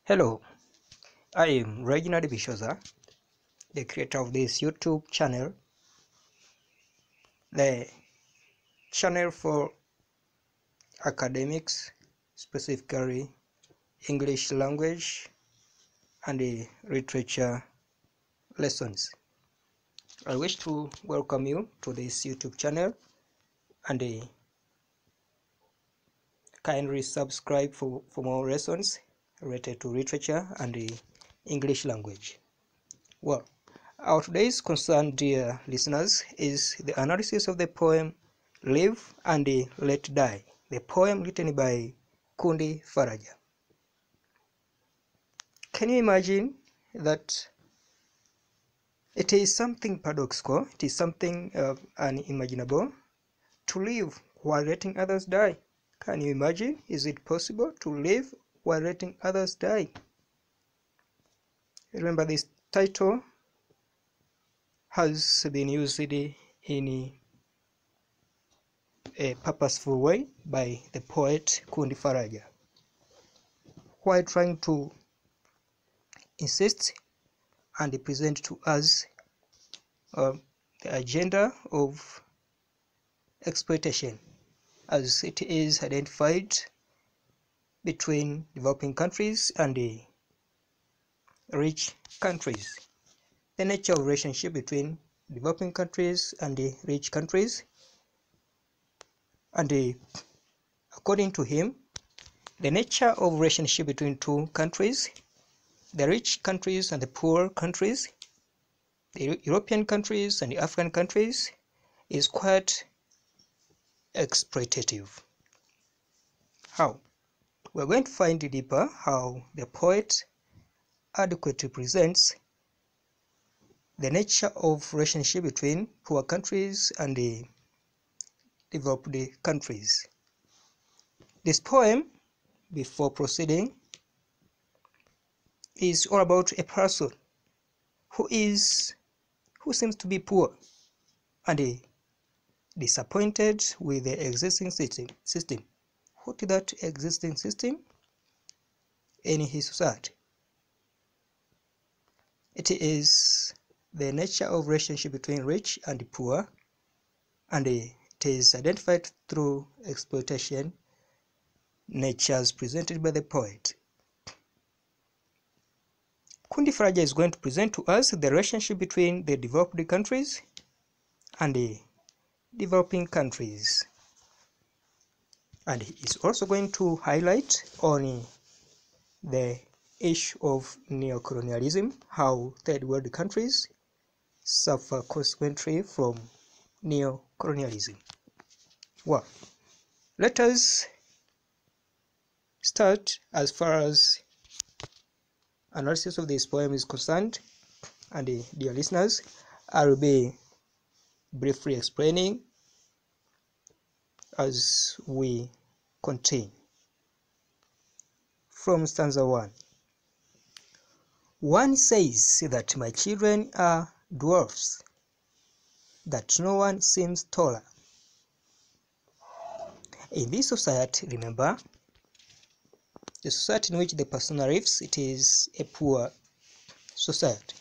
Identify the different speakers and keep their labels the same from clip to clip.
Speaker 1: Hello, I am Regnard Bishoza, the creator of this YouTube channel, the channel for academics, specifically English language and literature lessons. I wish to welcome you to this YouTube channel and kindly subscribe for more lessons related to literature and English language. Well, our today's concern, dear listeners, is the analysis of the poem Live and Let Die, the poem written by Kundi Faraja. Can you imagine that it is something paradoxical, it is something unimaginable to live while letting others die? Can you imagine? Is it possible to live while letting others die? Remember, this title has been used in a purposeful way by the poet Kundi Faraja, while trying to insist and present to us the agenda of exploitation as it is identified between developing countries and rich countries. The nature of relationship between developing countries and rich countries, and according to him, the nature of relationship between two countries, the rich countries and the poor countries, the European countries and the African countries, is quite exploitative. How? We're going to find deeper how the poet adequately presents the nature of relationship between poor countries and the developed countries. This poem, before proceeding, is all about a person who seems to be poor and disappointed with the existing system. What is that existing system in his society? It is the nature of relationship between rich and poor, and it is identified through exploitation natures presented by the poet. Kundi Faraja is going to present to us the relationship between the developed countries and the developing countries, and he is also going to highlight on the issue of neocolonialism, how third world countries suffer consequently from neocolonialism. Well, let us start as far as analysis of this poem is concerned, and dear listeners, I will be briefly explaining as we continue. From stanza 1. One says that my children are dwarfs, that no one seems taller. In this society, remember, the society in which the person lives, it is a poor society.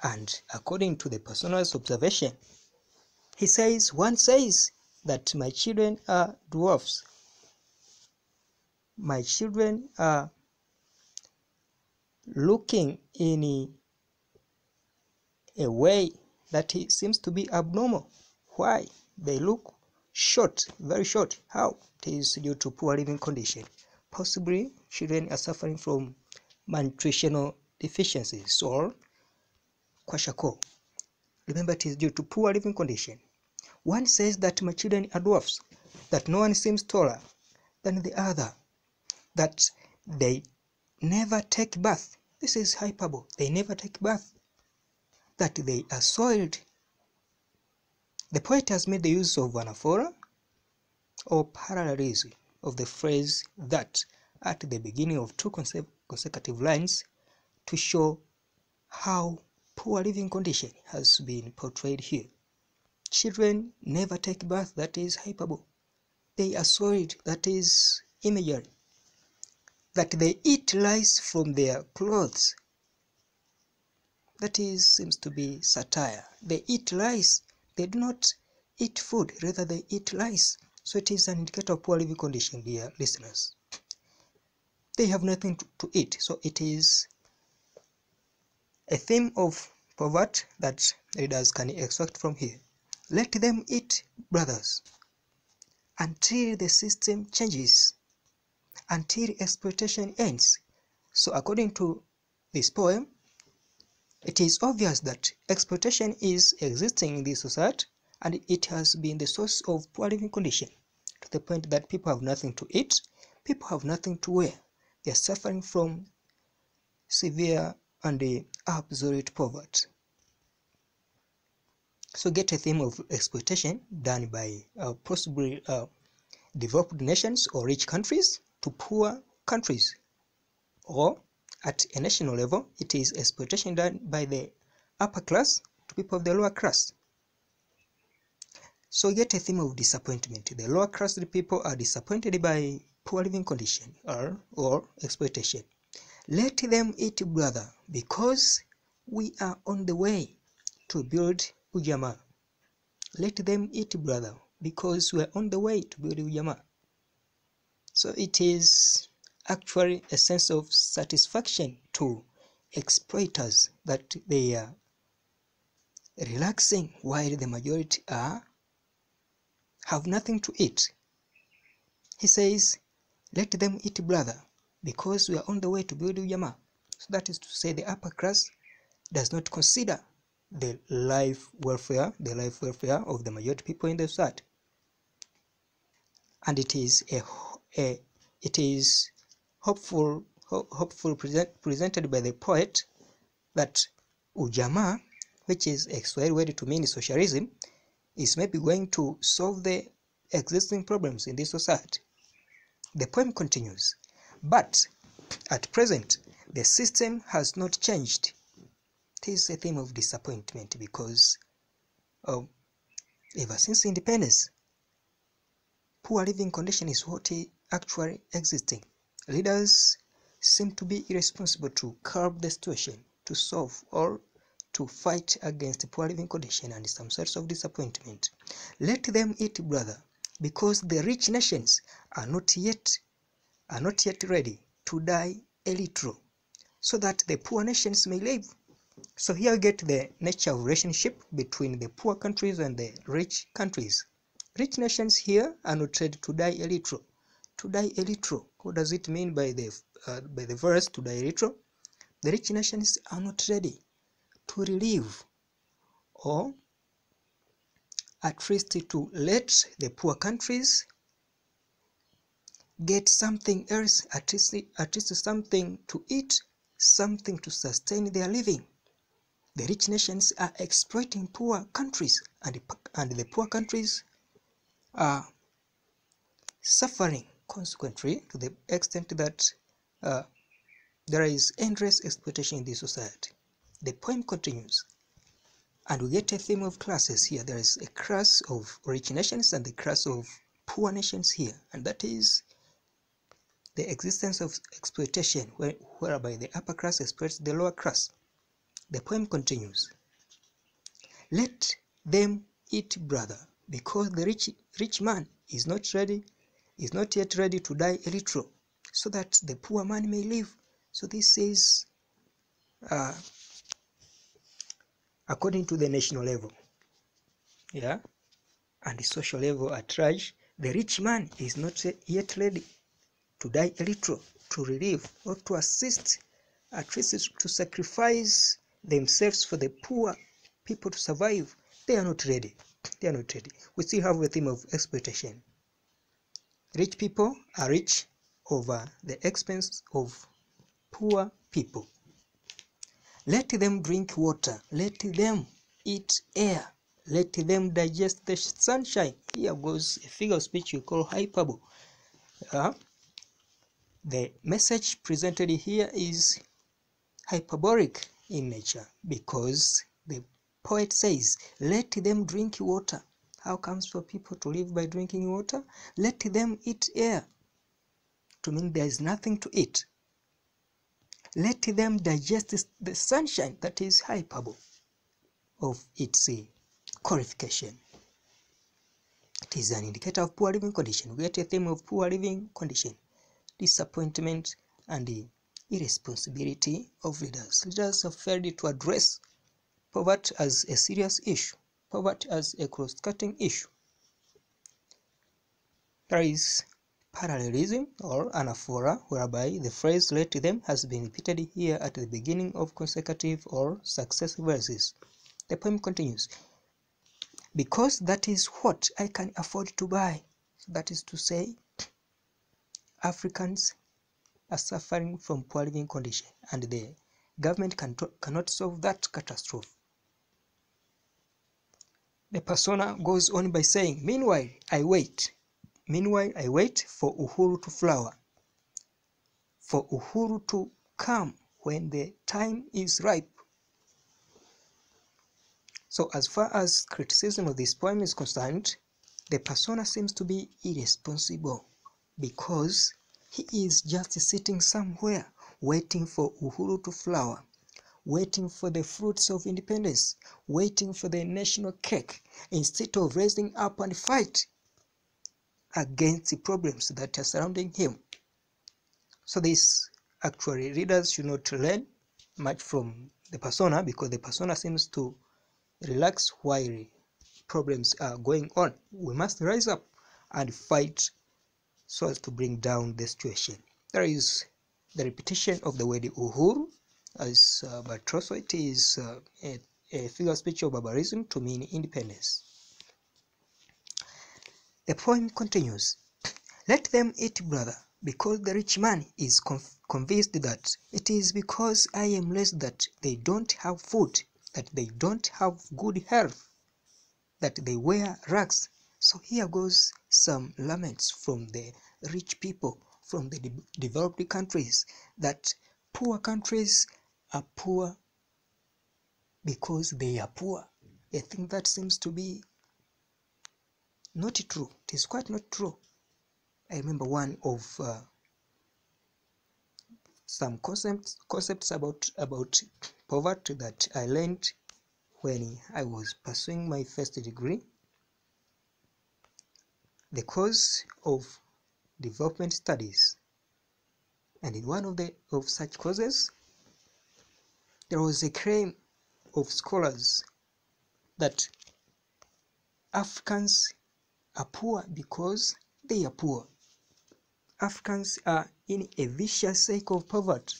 Speaker 1: And according to the person's observation, he says, one says that my children are dwarfs. My children are looking in a way that seems to be abnormal. Why? They look short, very short. How? It is due to poor living condition. Possibly, children are suffering from malnutritional deficiencies or kwashiorkor. Remember, it is due to poor living condition. One says that my children are dwarfs, that no one seems taller than the other, that they never take bath. This is hyperbole. They never take bath. That they are soiled. The poet has made the use of anaphora or parallelism of the phrase that at the beginning of two consecutive lines to show how poor living condition has been portrayed here. Children never take bath, that is hyperbole. They are soiled, that is imagery. that they eat lice from their clothes. That seems to be satire. They eat lice. They do not eat food, rather they eat lice. So it is an indicator of poor living condition, dear listeners. They have nothing to eat. So it is a theme of poverty that readers can extract from here. Let them eat, brothers, until the system changes, until exploitation ends. So according to this poem, it is obvious that exploitation is existing in this society, and it has been the source of poor living condition, to the point that people have nothing to eat, people have nothing to wear. They are suffering from severe and absolute poverty. So get a theme of exploitation done by possibly developed nations or rich countries to poor countries, or at a national level, it is exploitation done by the upper class to people of the lower class. So get a theme of disappointment. The lower class people are disappointed by poor living condition or exploitation. Let them eat, brother, because we are on the way to build ujamaa. Let them eat, brother, because we are on the way to build ujamaa. So it is actually a sense of satisfaction to exploiters that they are relaxing while the majority have nothing to eat. He says, let them eat, brother, because we are on the way to build ujamaa. So that is to say, the upper class does not consider the life welfare of the majority people in the society. And it is hopeful presented by the poet that ujamaa, which is a Swahili word to mean socialism, is maybe going to solve the existing problems in this society. The poem continues, but at present the system has not changed. It is a theme of disappointment because ever since independence, poor living condition is what is actually existing. Leaders seem to be irresponsible to curb the situation, to solve or to fight against poor living condition and some sorts of disappointment. Let them eat, brother, because the rich nations are not yet ready to die a little, so that the poor nations may live. So here we get the nature of relationship between the poor countries and the rich countries. Rich nations here are not ready to die a little. To die a little. What does it mean by the verse, to die a little? The rich nations are not ready to relieve, or at least to let the poor countries get something else, at least something to eat, something to sustain their living. The rich nations are exploiting poor countries, and the poor countries are suffering consequently, to the extent that there is endless exploitation in this society. The poem continues, and we get a theme of classes here. There is a class of rich nations and the class of poor nations here, and that is the existence of exploitation, whereby the upper class exploits the lower class. The poem continues, let them eat, brother, because the rich man is not yet ready to die a little, so that the poor man may live. So this is according to the national level, yeah, and the social level at large. The rich man is not yet ready to die a little, to relieve or to assist, at least to sacrifice themselves for the poor people to survive. They are not ready. We still have a theme of exploitation. Rich people are rich over the expense of poor people. Let them drink water, let them eat air, let them digest the sunshine. Here goes a figure of speech you call hyperbole. The message presented here is hyperbolic in nature, because the poet says, let them drink water. How comes for people to live by drinking water? Let them eat air, to mean there is nothing to eat. Let them digest the sunshine. That is hyperbole of its qualification. It is an indicator of poor living condition. We get a theme of poor living condition, disappointment, and the irresponsibility of leaders. Leaders have failed to address poverty as a serious issue, poverty as a cross-cutting issue. There is parallelism or anaphora, whereby the phrase "let them" has been repeated here at the beginning of consecutive or successive verses. The poem continues, because that is what I can afford to buy. That is to say, Africans are suffering from poor living condition, and the government cannot solve that catastrophe. The persona goes on by saying, meanwhile I wait for Uhuru to flower, for Uhuru to come when the time is ripe. So as far as criticism of this poem is concerned, the persona seems to be irresponsible because he is just sitting somewhere waiting for Uhuru to flower, waiting for the fruits of independence, waiting for the national cake, instead of raising up and fight against the problems that are surrounding him. So this actually, readers should not learn much from the persona, because the persona seems to relax while problems are going on. We must rise up and fight so as to bring down the situation. There is the repetition of the word Uhuru, but also it is a figure of speech of barbarism to mean independence. The poem continues, let them eat, brother, because the rich man is convinced that it is because I am less that they don't have food, that they don't have good health, that they wear rags. So here goes some laments from the rich people, from the developed countries, that poor countries are poor because they are poor. I think that seems to be not true. It is quite not true. I remember one of some concepts about poverty that I learned when I was pursuing my first degree. The course of development studies, and in one of such courses, there was a claim of scholars that Africans are poor because they are poor. Africans are in a vicious cycle of poverty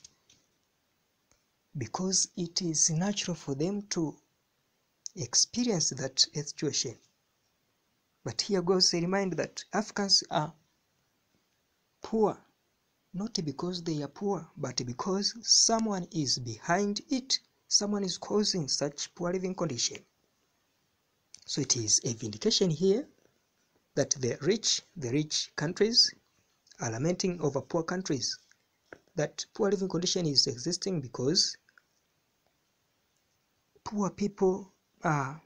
Speaker 1: because it is natural for them to experience that situation. But here goes a reminder that Africans are poor not because they are poor, but because someone is behind it. Someone is causing such poor living condition. So it is a vindication here that the rich countries are lamenting over poor countries, that poor living condition is existing because poor people are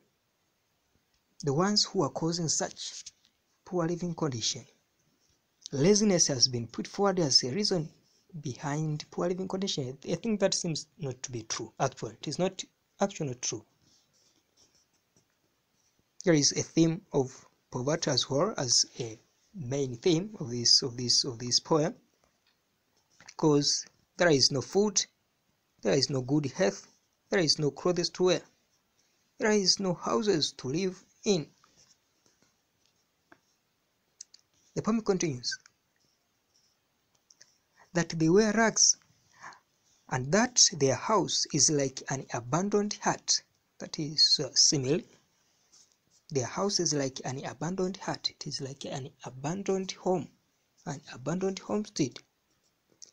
Speaker 1: the ones who are causing such poor living condition. Laziness has been put forward as a reason behind poor living condition. I think that seems not to be true. Actually, it is not actually not true. There is a theme of poverty as well as a main theme of this poem, because there is no food, there is no good health, there is no clothes to wear, there is no houses to live in. The poem continues that they wear rags, and that their house is like an abandoned hut. That is simile. Their house is like an abandoned hut. It is like an abandoned home, an abandoned homestead.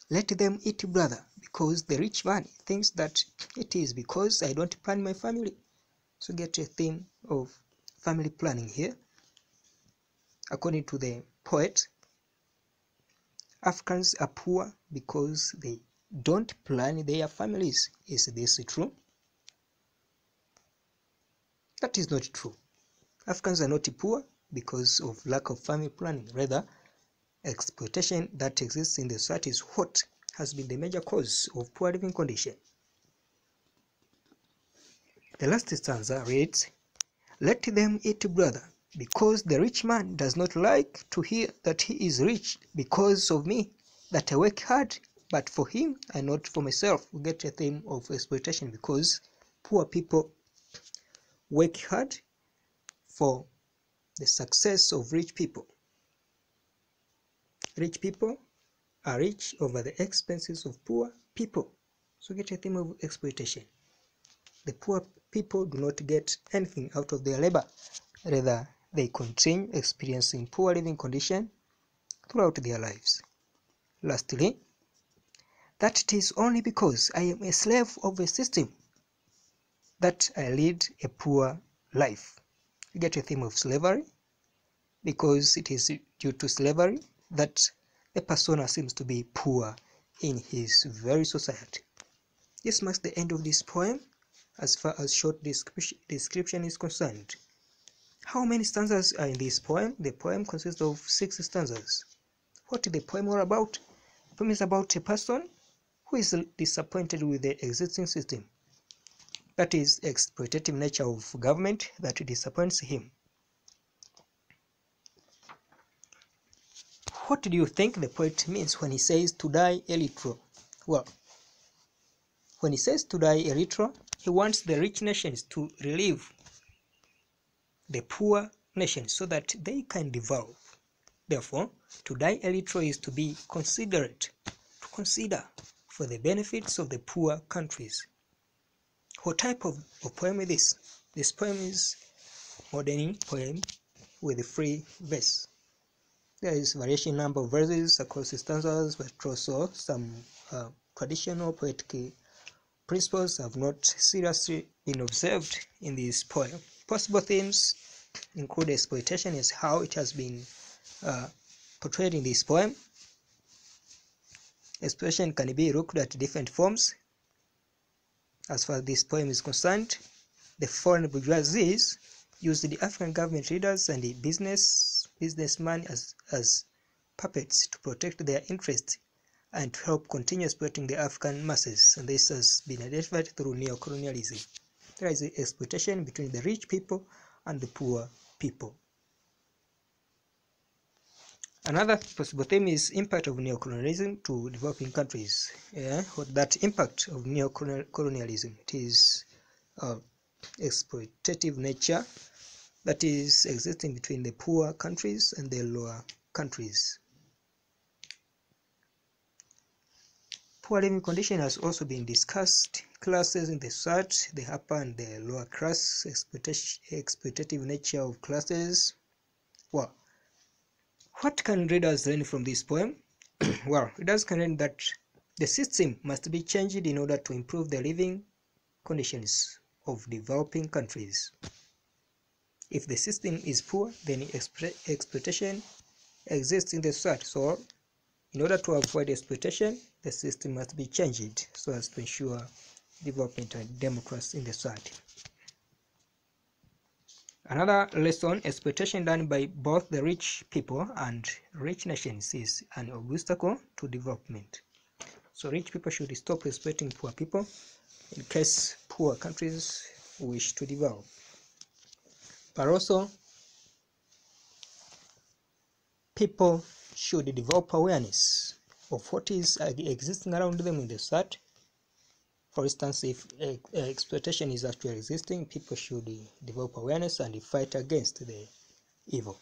Speaker 1: Let them eat, brother, because the rich man thinks that it is because I don't plan my family. So get a theme of family planning here. According to the poet, Africans are poor because they don't plan their families. Is this true? That is not true. Africans are not poor because of lack of family planning. Rather, exploitation that exists in the society is what has been the major cause of poor living condition. The last stanza reads, "Let them eat, brother, because the rich man does not like to hear that he is rich, because of me, that I work hard, but for him and not for myself." We get a theme of exploitation because poor people work hard for the success of rich people. Rich people are rich over the expenses of poor people. So get a theme of exploitation. The poor people do not get anything out of their labor. Rather, they continue experiencing poor living conditions throughout their lives. Lastly, that it is only because I am a slave of a system that I lead a poor life. You get a theme of slavery because it is due to slavery that the persona seems to be poor in his very society. This marks the end of this poem as far as short description is concerned. How many stanzas are in this poem? The poem consists of 6 stanzas. What is the poem all about? The poem is about a person who is disappointed with the existing system. That is exploitative nature of government that disappoints him. What do you think the poet means when he says to die a little? Well, when he says to die a little, he wants the rich nations to relieve the poor nations so that they can develop. Therefore, to die a little is to be considerate, to consider for the benefits of the poor countries. What type of poem is this? This poem is modern poem with a free verse. There is variation number of verses across the stanzas, but also some traditional poetic principles have not seriously been observed in this poem. Possible themes include exploitation as how it has been portrayed in this poem. Exploitation can be looked at different forms. As far as this poem is concerned, the foreign bourgeoisie used the African government leaders and the businessmen as puppets to protect their interests and to help continue exploiting the African masses, and this has been identified through neocolonialism. There is exploitation between the rich people and the poor people. Another possible theme is impact of neocolonialism to developing countries. What that impact of neocolonialism? It is exploitative nature that is existing between the poor countries and the lower countries. Poor living condition has also been discussed. Classes in the society, the upper and the lower class, exploitative nature of classes. Well, what can readers learn from this poem? Well, readers can learn that the system must be changed in order to improve the living conditions of developing countries. If the system is poor, then exploitation exists in the society. So, in order to avoid exploitation, the system must be changed so as to ensure development and democracy in the society. Another lesson, exploitation done by both the rich people and rich nations is an obstacle to development. So rich people should stop exploiting poor people in case poor countries wish to develop. But also, people should develop awareness of what is existing around them in the society. For instance, if exploitation is actually existing, people should develop awareness and fight against the evil.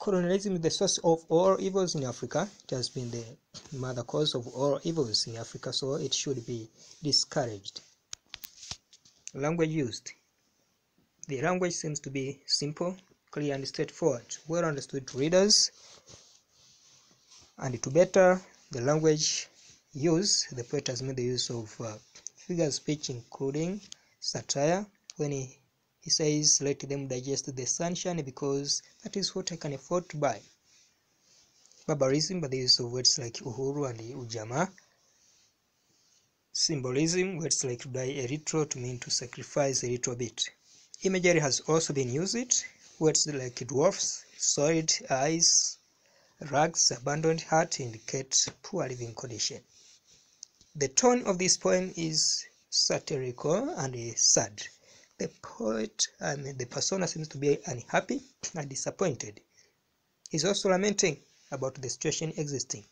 Speaker 1: Colonialism is the source of all evils in Africa. It has been the mother cause of all evils in Africa, so it should be discouraged. Language used. The language seems to be simple, clear and straightforward, well understood to readers. And to better the language use, the poet has made the use of figure of speech, including satire, when he says, "Let them digest the sunshine because that is what I can afford to buy." Barbarism by the use of words like uhuru and ujamaa. Symbolism, words like to die a little to mean to sacrifice a little bit. Imagery has also been used, words like dwarfs, soiled eyes, rags, abandoned heart indicate poor living condition. The tone of this poem is satirical and sad. The poet and the persona seems to be unhappy and disappointed. He's also lamenting about the situation existing.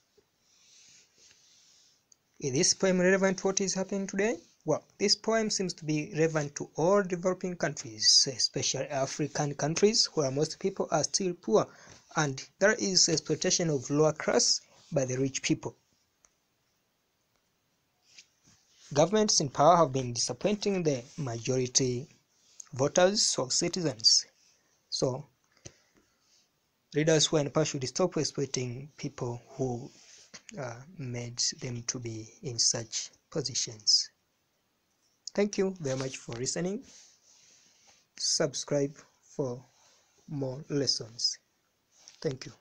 Speaker 1: Is this poem relevant to what is happening today? Well, this poem seems to be relevant to all developing countries, especially African countries where most people are still poor, and there is exploitation of lower class by the rich people. Governments in power have been disappointing the majority voters or citizens. So, leaders who are in power should stop exploiting people who made them to be in such positions. Thank you very much for listening. Subscribe for more lessons. Thank you.